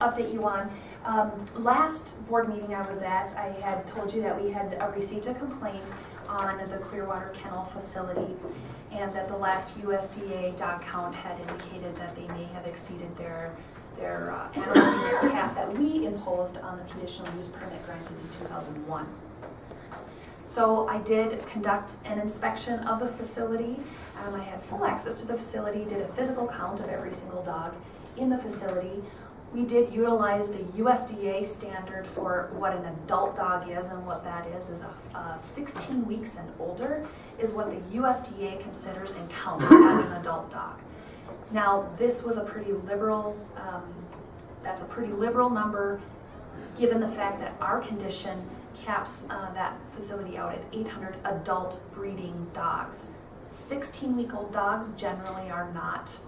update you on. Last board meeting I was at, I had told you that we had received a complaint on the Clearwater Kennel facility, and that the last USDA dog count had indicated that they may have exceeded their animal unit cap that we imposed on the conditional use permit granted in 2001. So I did conduct an inspection of the facility. I had full access to the facility, did a physical count of every single dog in the facility. We did utilize the USDA standard for what an adult dog is, and what that is 16 weeks and older is what the USDA considers and counts as an adult dog. Now, this was a pretty liberal, that's a pretty liberal number, given the fact that our condition caps that facility out at 800 adult breeding dogs. 16-week-old dogs generally are not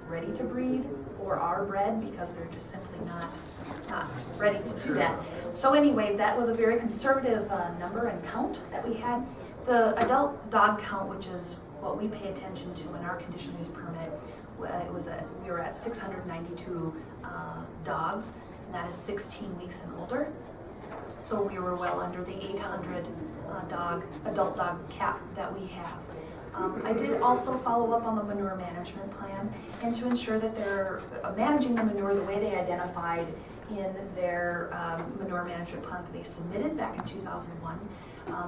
ready to breed or are bred because they're just simply not ready to do that. So anyway, that was a very conservative number and count that we had. The adult dog count, which is what we pay attention to in our conditional use permit, we were at 692 dogs, and that is 16 weeks and older. So we were well under the 800 adult dog cap that we have. I did also follow up on the manure management plan, and to ensure that they're managing the manure the way they identified in their manure management plan that they submitted back in 2001.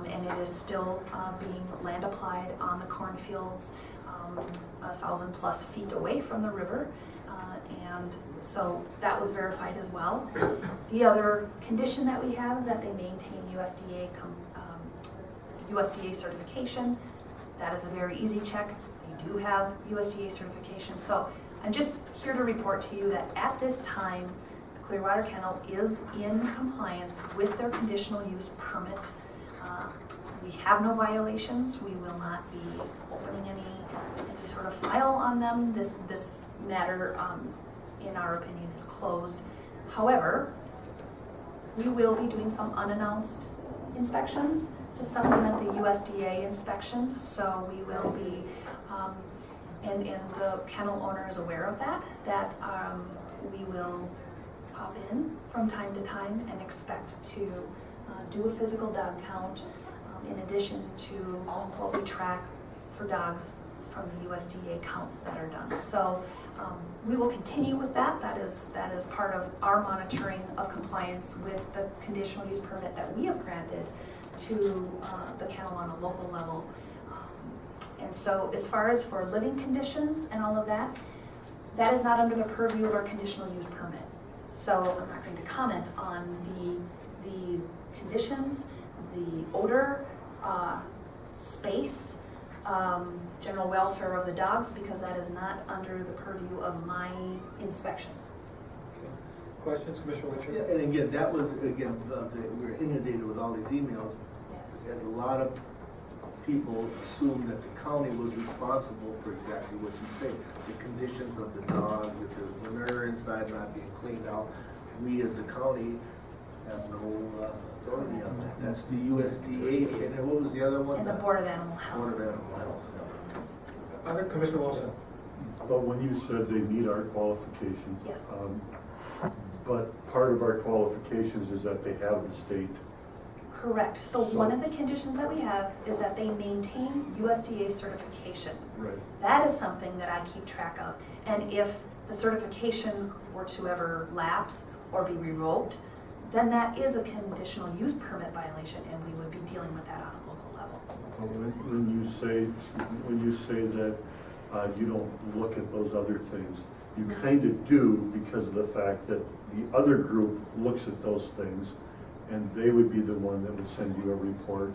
And it is still being land applied on the cornfields 1,000+ feet away from the river. And so that was verified as well. The other condition that we have is that they maintain USDA certification. That is a very easy check. They do have USDA certification. So I'm just here to report to you that at this time, Clearwater Kennel is in compliance with their conditional use permit. We have no violations. We will not be opening any sort of file on them. This matter, in our opinion, is closed. However, we will be doing some unannounced inspections to supplement the USDA inspections. So we will be, and the kennel owner is aware of that we will pop in from time to time and expect to do a physical dog count in addition to what we track for dogs from the USDA counts that are done. So we will continue with that. That is part of our monitoring of compliance with the conditional use permit that we have granted to the kennel on a local level. And so as far as for living conditions and all of that, that is not under the purview of our conditional use permit. So I'm not going to comment on the conditions, the odor, space, general welfare of the dogs, because that is not under the purview of my inspection. Okay. Questions, Commissioner Richard? Yeah, and again, that was, we're inundated with all these emails. Yes. And a lot of people assumed that the county was responsible for exactly what you say, the conditions of the dogs, if there's manure inside not being cleaned out. We as the county have no authority on that. That's the USDA, and then what was the other one? And the Board of Animal Health. Board of Animal Health. Other, Commissioner Wilson? But when you said they meet our qualifications, Yes. But part of our qualifications is that they have the state. Correct. So one of the conditions that we have is that they maintain USDA certification. Right. That is something that I keep track of. And if the certification were to ever lapse or be revoked, then that is a conditional use permit violation, and we would be dealing with that on a local level. When you say that you don't look at those other things, you kind of do because of the fact that the other group looks at those things, and they would be the one that would send you a report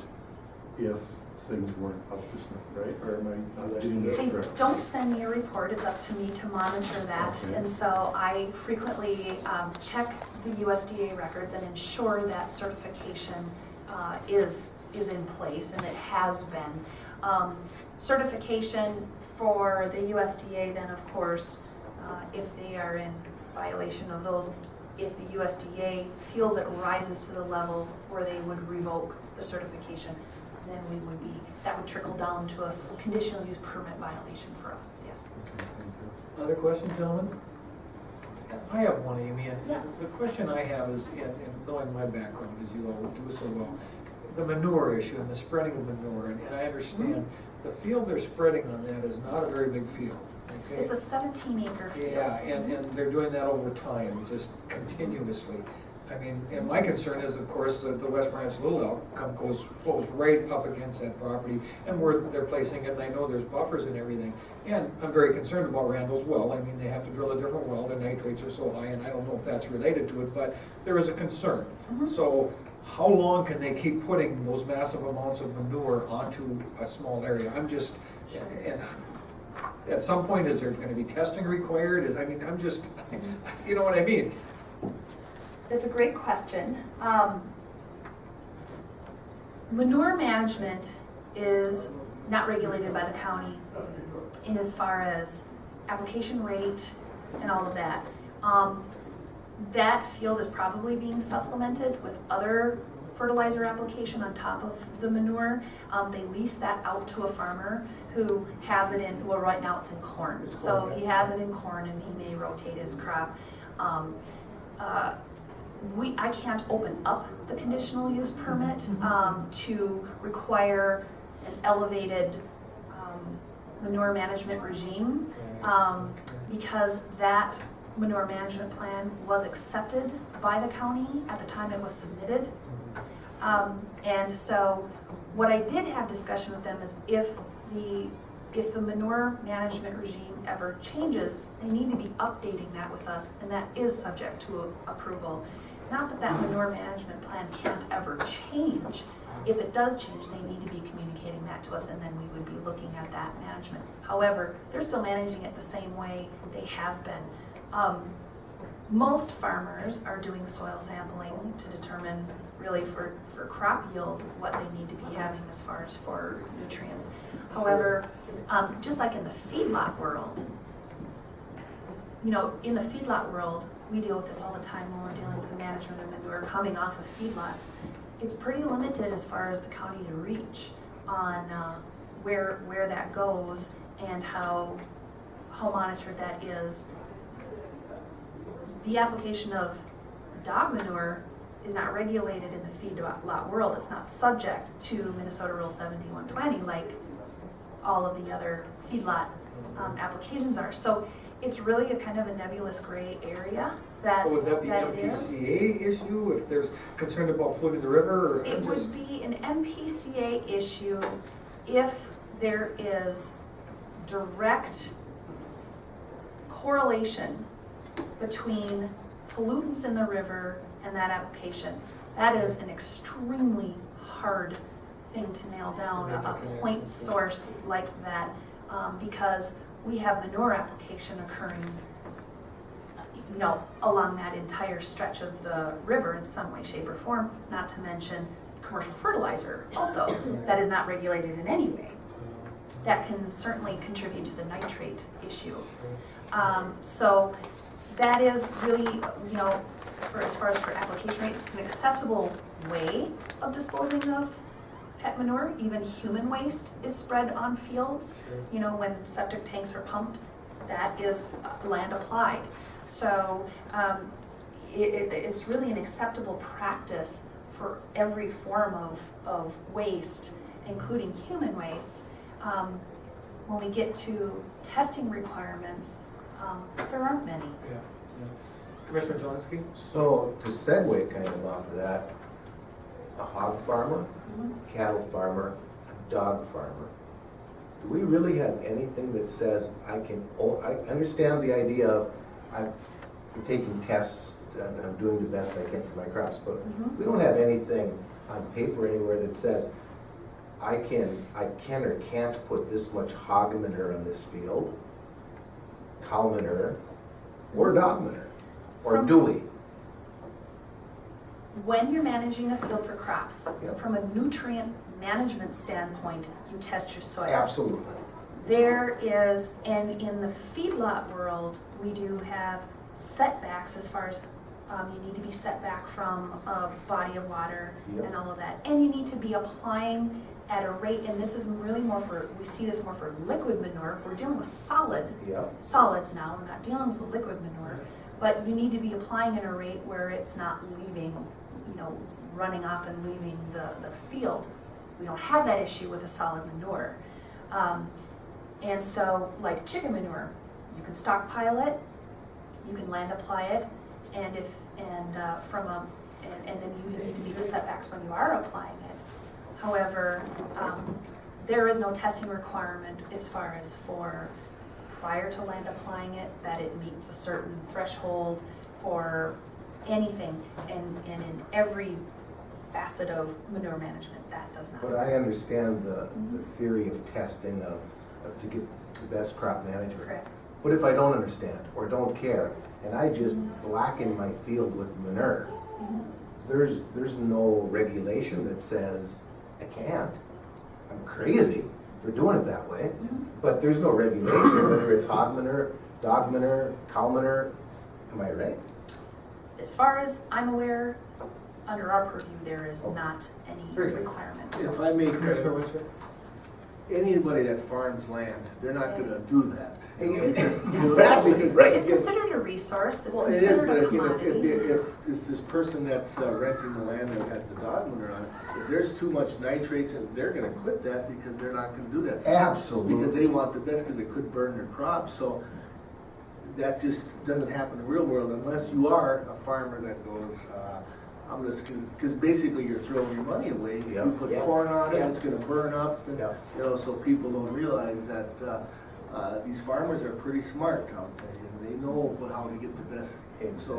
if things weren't up to snuff, right? Or am I not getting that They correct? don't send me a report. It's up to me to monitor that. Okay. And so I frequently check the USDA records and ensure that certification is in place, and it has been. Certification for the USDA, then of course, if they are in violation of those, if the USDA feels it rises to the level where they would revoke the certification, then that would trickle down to a conditional use permit violation for us, yes. Okay, thank you. Other questions, gentlemen? I have one, Amy, and Yes. the question I have is, in knowing my background, as you all do so well, the manure issue and the spreading of manure, and I understand, the field they're spreading on that is not a very big field, okay? It's a 17-acre field. Yeah, and they're doing that over time, just continuously. I mean, and my concern is, of course, the West Branch Little Elk flows right up against that property, and where they're placing it, and I know there's buffers and everything. And I'm very concerned about Randall's well. I mean, they have to drill a different well, the nitrates are so high, and I don't know if that's related to it, but there is a concern. Mhm. So how long can they keep putting those massive amounts of manure onto a small area? I'm just, and at some point, is there gonna be testing required? I'm just, you know what I mean? It's a great question. Manure management is not regulated by the county in as far as application rate and all of that. That field is probably being supplemented with other fertilizer application on top of the manure. They lease that out to a farmer who has it in, well, right now it's in corn. It's So corn, yeah. he has it in corn and he may rotate his crop. I can't open up the conditional use permit to require an elevated manure management regime because that manure management plan was accepted by the county at the time it was submitted. And so what I did have discussion with them is if the manure management regime ever changes, they need to be updating that with us, and that is subject to approval. Not that that manure management plan can't ever change. If it does change, they need to be communicating that to us, and then we would be looking at that management. However, they're still managing it the same way they have been. Most farmers are doing soil sampling to determine really for crop yield what they need to be having as far as for nutrients. However, just like in the feedlot world, in the feedlot world, we deal with this all the time when we're dealing with the management of manure coming off of feedlots. It's pretty limited as far as the county to reach on where that goes and how monitored that is. The application of dog manure is not regulated in the feedlot world. It's not subject to Minnesota Rule 7120 like all of the other feedlot applications are. So it's really a kind of a nebulous gray area that So would that be an it is. MPCA issue if there's concern about polluting the river, or It would be an MPCA issue if there is direct correlation between pollutants in the river and that application. That is an extremely hard thing to nail down, a point source like that, because we have manure application occurring along that entire stretch of the river in some way, shape, or form, not to mention commercial fertilizer also, that is not regulated in any way. That can certainly contribute to the nitrate issue. So that is really, as far as for application rates, it's an acceptable way of disposing of pet manure. Even human waste is spread on fields. When septic tanks are pumped, that is land applied. So it's really an acceptable practice for every form of waste, including human waste. When we get to testing requirements, there aren't many. Yeah. Commissioner Zelinski? So to segue kind of off of that, a hog farmer, cattle farmer, a dog farmer, do we really have anything that says I understand the idea of I'm taking tests and I'm doing the best I can for my crops, but we don't have anything on paper anywhere that says I can or can't put this much hog manure on this field, cow manure, or dog manure, or do we? When you're managing a field for crops, Yep. from a nutrient management standpoint, you test your soil. Absolutely. There is, and in the feedlot world, we do have setbacks as far as you need to be set back from a body of water Yep. and all of that. And you need to be applying at a rate, and this is really we see this more for liquid manure. We're dealing with solids Yeah. now, we're not dealing with liquid manure. but you need to be applying at a rate where it's not leaving, running off and leaving the field. We don't have that issue with a solid manure. And so, like chicken manure, you can stockpile it, you can land apply it, and then you need to meet the setbacks when you are applying it. However, there is no testing requirement as far as for prior to land applying it, that it meets a certain threshold for anything, and in every facet of manure management, that does not. But I understand the theory of testing to get the best crop management. Correct. What if I don't understand or don't care, and I just blacken my field with manure? Mhm. There's no regulation that says I can't. I'm crazy for doing it that way, but there's no regulation, whether it's hog manure, dog manure, cow manure. Am I right? As far as I'm aware, under our purview, there is Okay. not any Very good. requirement. If I may, Commissioner Winchell? anybody that farms land, they're not gonna do that. Exactly, Because right. It's considered a resource, it's Well, it is, considered but a again, commodity. if this person that's renting the land that has the dog manure on it, if there's too much nitrates, and they're gonna quit that because they're not gonna do that. Absolutely. Because they want the best, because it could burn their crops, so that just doesn't happen in the real world unless you are a farmer that goes, because basically you're throwing your money away. If Yeah. you put Yeah. corn on it, Yeah. it's gonna burn up, and, Yeah. so people don't realize that these farmers are pretty smart out there, and they know how to get the best. So,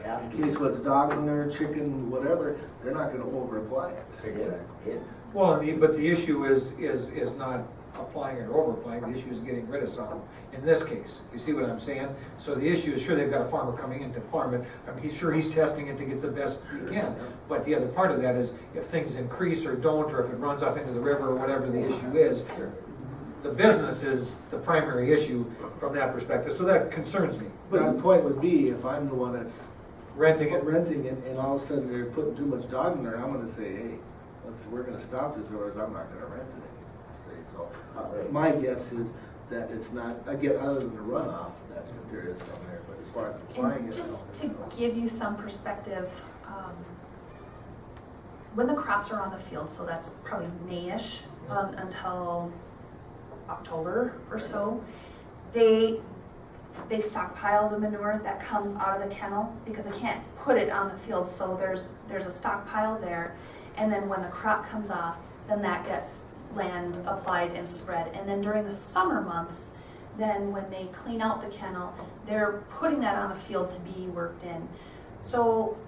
in case what's dog manure, chicken, whatever, they're not gonna over apply it. Exactly. Well, but the issue is not applying it or over applying, the issue is getting rid of some, in this case. You see what I'm saying? So the issue is, sure, they've got a farmer coming in to farm it, he's testing it to get the best he can. But the other part of that is, if things increase or don't, or if it runs off into the river or whatever the issue is, the business is the primary issue from that perspective, so that concerns me. But the point would be, if I'm the one that's Renting it, renting it, and all of a sudden they're putting too much dog in there, I'm gonna say, hey, we're gonna stop this, or else I'm not gonna rent it anymore. So, my guess is that it's not, again, other than the runoff, that there is some there, but as far as applying And it. I just don't to think so. give you some perspective, when the crops are on the field, so that's probably May-ish until October or so, they stockpile the manure that comes out of the kennel because they can't put it on the field, so there's a stockpile there. And then when the crop comes off, then that gets land applied and spread. And then during the summer months, then when they clean out the kennel, they're putting that on the field to be worked in. So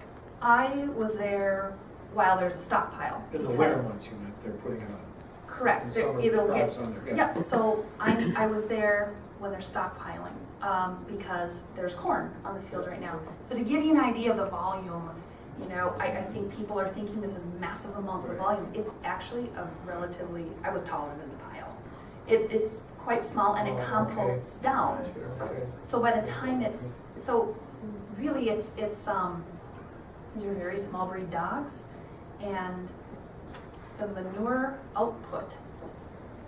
I was there while there's a stockpile. in the winter months, you meant, they're putting it on. Correct. In summer, the It'll crops get, on there, yep, so I was there when they're stockpiling, because there's corn on the field right now. So to give you an idea of the volume, I think people are thinking this is massive amounts of volume. It's actually a relatively, I was taller than the pile. It's quite small and it Oh, okay. composts down. Okay. So by the time it's really it's these are very small breed dogs, and the manure output,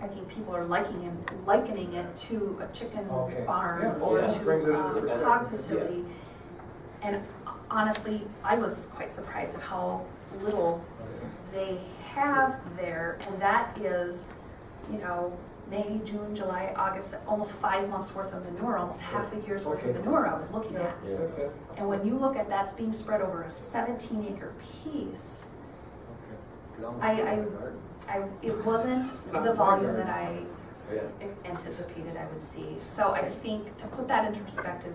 I think people are likening it to a chicken Okay. barn Yeah, or yeah, brings it into to a perspective. hog facility. And honestly, I was quite surprised at how little they have there, and that is, May, June, July, August, almost 5 months worth of manure, almost half a year's worth of Okay. manure I was looking at. Okay. And when you look at that's being spread over a 17-acre piece, Could almost I- put it I- in the garden. it wasn't Not the my volume garden. that I anticipated I would see. So I think to put that into perspective,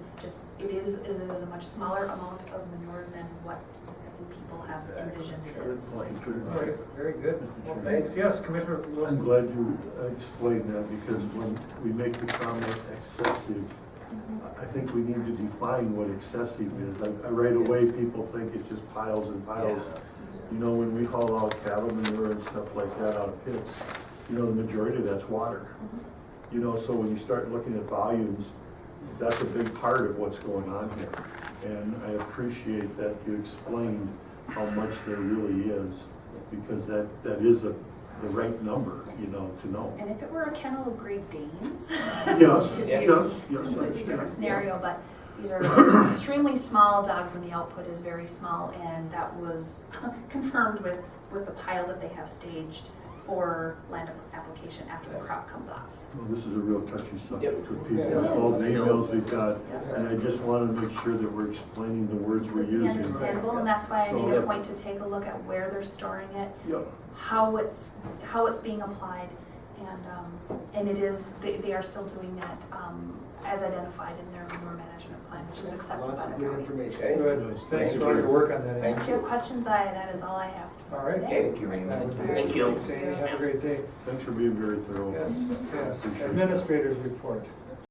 it is a much smaller amount of manure than what I think people have envisioned it Good is. point, good All right, point. very good. Well, thanks. Yes, Commissioner I'm Wilson. glad you explained that, because when we make the comment excessive, I think we need to define what excessive is. Right away, people think it's just piles and piles. When we haul out cattle manure and stuff like that out of pits, the majority of that's water. So when you start looking at volumes, that's a big part of what's going on here. And I appreciate that you explained how much there really is, because that is the right number, to know. And if it were a kennel of Great Danes, Yes, it'd be yes, a completely different I understand. scenario, but These are extremely small dogs and the output is very small, and that was confirmed with the pile that they have staged for land application after the crop comes off. Well, this is a real touchy subject with people, It with all the is. emails we've got, Yes. and I just wanna make sure that we're explaining the words we're Completely using. understandable, and that's why I So- made a point to take a look at where they're storing it, Yep. how it's being applied, and it is, they are still doing that, as identified in their manure management plan, which is accepted Lots by of the good county. information. Good, thanks for all your work on that. Thank If you have questions, that is all I have All right. today. Thank you, Amy. Thank you. Thanks, Amy. Have a great day. Thanks for being very thorough. Yes, yes. Appreciate it. Administrators report.